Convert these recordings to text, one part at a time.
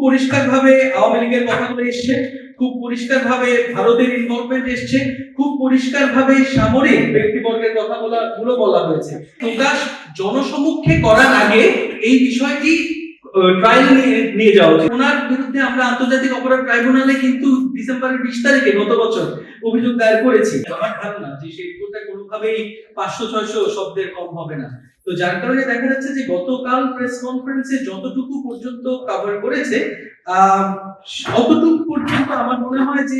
পরিষ্কারভাবে আওয়ামী লীগের কথাগুলো এসছে, খুব পরিষ্কারভাবে ভারতের ইনভলভমেন্ট এসছে, খুব পরিষ্কারভাবে সামরিক ব্যক্তিবর্গের কথাগুলো বলা হয়েছে। প্রকাশ জনসমক্ষে করার আগে এই বিষয়টি ট্রায়াল নিয়ে যাওয়া উচিত। ওনার বিরুদ্ধে আমরা আন্তর্জাতিক অপরাধ ট্রাইব্যুনালে কিন্তু ডিসেম্বরের 20 তারিখে গত বছর অভিযোগ দায়ের করেছি। আমার ধারণা যে সেই রিপোর্টটা কোনোভাবেই 500-600 শব্দের কম হবে না। তো যার কারণে দেখা যাচ্ছে যে গতকাল প্রেস কনফারেন্সে যতটুকু পর্যন্ত কভার করেছে অতটুকু পর্যন্ত আমার মনে হয় যে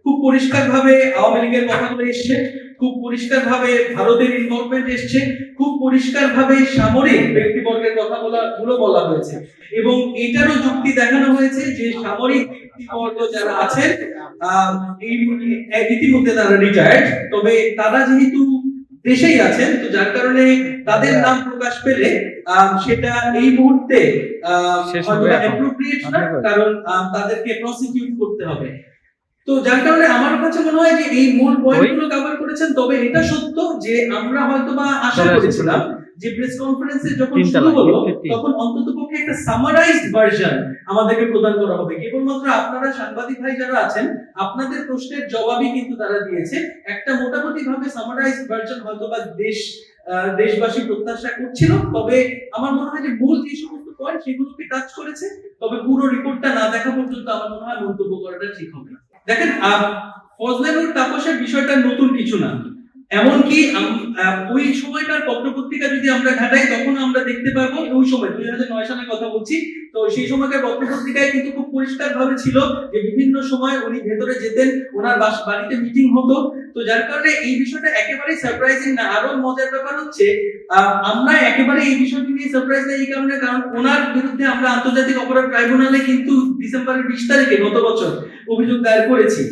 খুব পরিষ্কারভাবে আওয়ামী লীগের কথাগুলো এসছে, খুব পরিষ্কারভাবে ভারতের ইনভলভমেন্ট এসছে, খুব পরিষ্কারভাবে সামরিক ব্যক্তিবর্গের কথাগুলো বলা হয়েছে এবং এটারও যুক্তি দেখানো হয়েছে যে সামরিক ব্যক্তিবর্গ যারা আছেন ইতিমধ্যে তারা রিটায়ার্ড, তবে তারা যেহেতু দেশেই আছেন তো যার কারণে তাদের নাম প্রকাশ পেলে সেটা এই মুহূর্তে অ্যাপ্রোপ্রিয়েট না, কারণ তাদেরকে প্রসিকিউট করতে হবে। তো যার কারণে আমার কাছে মনে হয় যে এই মূল পয়েন্টগুলো কভার করেছেন। তবে এটা সত্য যে আমরা হয়তোবা আশা করেছিলাম যে প্রেস কনফারেন্সে যখন শুরু হলো তখন অন্ততপক্ষে একটা সামারাইজড ভার্সন আমাদেরকে প্রদান করা হবে। কেবলমাত্র আপনারা সাংবাদিক ভাই যারা আছেন আপনাদের প্রশ্নের জবাবই কিন্তু তারা দিয়েছে। একটা মোটামুটি ভাবে সামারাইজড ভার্সন হয়তোবা দেশবাসী প্রত্যাশা করছিল। তবে আমার মনে হয় যে মূল যে সমস্ত পয়েন্ট সেগুলোকে টাচ করেছে, তবে পুরো রিপোর্টটা না দেখা পর্যন্ত আমার মনে হয় মন্তব্য করাটা ঠিক হবে না। দেখেন, ফজলেনুর তাপসের বিষয়টা নতুন কিছু না। এমনকি ওই সময়কার পত্রপত্রিকা যদি আমরা ঘাটাই তখন আমরা দেখতে পাবো, ওই সময় 2009 সালের কথা বলছি, তো সেই সময়কার পত্রপত্রিকায় কিন্তু খুব পরিষ্কার ভাবে ছিল যে বিভিন্ন সময় উনি ভেতরে যেতেন, ওনার বাড়িতে মিটিং হতো। তো যার কারণে এই বিষয়টা একেবারে সারপ্রাইজিং না। আরো মজার ব্যাপার হচ্ছে আমরা একেবারে এই বিষয়টি নিয়ে সারপ্রাইজ না এই কারণে, কারণ ওনার বিরুদ্ধে আমরা আন্তর্জাতিক অপরাধ ট্রাইব্যুনালে কিন্তু ডিসেম্বরের 20 তারিখে গত বছর অভিযোগ দায়ের করেছি।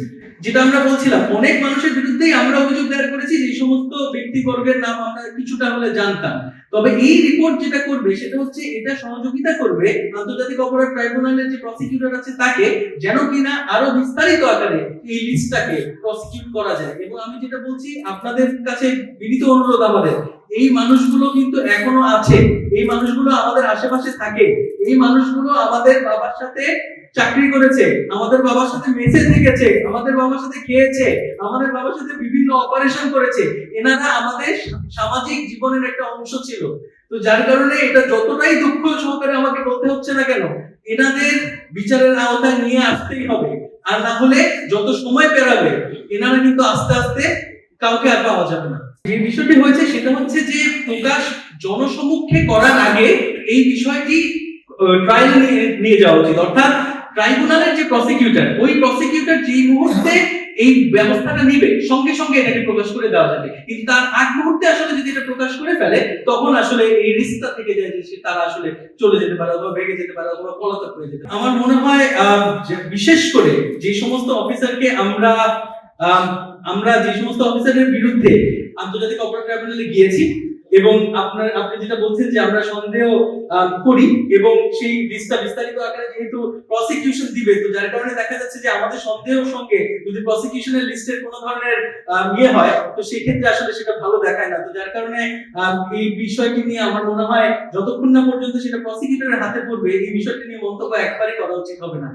যেটা আমরা বলছিলাম অনেক মানুষের বিরুদ্ধেই আমরা অভিযোগ দায়ের করেছি, যে সমস্ত ব্যক্তিবর্গের নাম আমরা কিছুটা হলে জানতাম। তবে এই রিপোর্ট যেটা করবে সেটা হচ্ছে এটা সহযোগিতা করবে আন্তর্জাতিক অপরাধ ট্রাইব্যুনালের যে প্রসিকিউটর আছে তাকে, যেন কিনা আরো বিস্তারিত আকারে এই লিস্টটাকে প্রসিকিউট করা যায়। এবং আমি যেটা বলছি আপনাদের কাছে বিনীত অনুরোধ আমাদের, এই মানুষগুলো কিন্তু এখনো আছে, এই মানুষগুলো আমাদের আশেপাশে থাকে, এই মানুষগুলো আমাদের বাবার সাথে চাকরি করেছে, আমাদের বাবার সাথে মেসে থেকেছে, আমাদের বাবার সাথে খেয়েছে, আমাদের বাবার সাথে বিভিন্ন অপারেশন করেছে। এনারা আমাদের সামাজিক জীবনের একটা অংশ ছিল। তো যার কারণে এটা যতটাই দুঃখ সহকারে আমাকে বলতে হচ্ছে না কেন, এনাদের বিচারের আওতায় নিয়ে আসতেই হবে। আর না হলে যত সময় পেরাবে এনারা কিন্তু আস্তে আস্তে কাউকে আর পাওয়া যাবে না। যে বিষয়টি হয়েছে সেটা হচ্ছে যে প্রকাশ জনসমক্ষে করার আগে এই বিষয়টি ট্রায়াল নিয়ে যাওয়া উচিত। অর্থাৎ ট্রাইব্যুনালের যে প্রসিকিউটর, ওই প্রসিকিউটর যেই মুহূর্তে এই ব্যবস্থাটা নিবে সঙ্গে সঙ্গে এটাকে প্রকাশ করে দেওয়া যাবে। কিন্তু তার আগ মুহূর্তে আসলে যদি এটা প্রকাশ করে ফেলে তখন আসলে এই রিস্কটা থেকে যায় যে তারা আসলে চলে যেতে পারে অথবা ভেঙে যেতে পারে অথবা পলাতক হয়ে যেতে পারে। আমার মনে হয় বিশেষ করে যে সমস্ত অফিসারকে আমরা যে সমস্ত অফিসারের বিরুদ্ধে আন্তর্জাতিক অপরাধ ট্রাইব্যুনালে গিয়েছি এবং আপনি যেটা বলছেন যে আমরা সন্দেহ করি এবং সেই লিস্টটা বিস্তারিত আকারে যেহেতু প্রসিকিউশন দিবে, তো যার কারণে দেখা যাচ্ছে যে আমাদের সন্দেহের সঙ্গে যদি প্রসিকিউশনের লিস্টের কোনো ধরনের ইয়ে হয় তো সেই ক্ষেত্রে আসলে সেটা ভালো দেখায় না। তো যার কারণে এই বিষয়টি নিয়ে আমার মনে হয় যতক্ষণ না পর্যন্ত সেটা প্রসিকিউটরের হাতে পড়বে এই বিষয়টি নিয়ে মন্তব্য একবারে করা উচিত হবে না।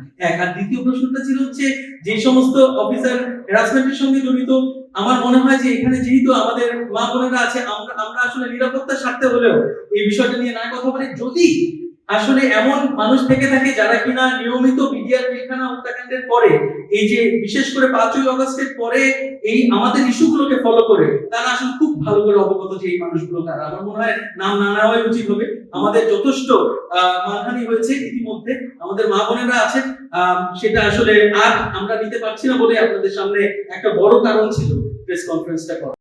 আর দ্বিতীয় প্রশ্নটা ছিল হচ্ছে যে সমস্ত অফিসার হ্যারাসমেন্টের সঙ্গে জড়িত, আমার মনে হয় যে এখানে যেহেতু আমাদের মা বোনেরা আছে, আমরা আসলে নিরাপত্তার স্বার্থে হলেও এই বিষয়টা নিয়ে না কথা বলি। যদি আসলে এমন মানুষ থেকে থাকে যারা কিনা নিয়মিত মিডিয়ার পিলখানা হত্যাকাণ্ডের পরে এই যে বিশেষ করে 5ই আগস্টের পরে এই আমাদের ইস্যুগুলোকে ফলো করে, তারা আসলে খুব ভালো করে অবগত যে এই মানুষগুলো কারা। আমার মনে হয় নাম না নেওয়াই উচিত হবে। আমাদের যথেষ্ট মানহানি হয়েছে ইতিমধ্যে, আমাদের মা বোনেরা আছেন, সেটা আসলে আর আমরা নিতে পারছি না বলে আপনাদের সামনে একটা বড় কারণ ছিল প্রেস কনফারেন্সটা করা।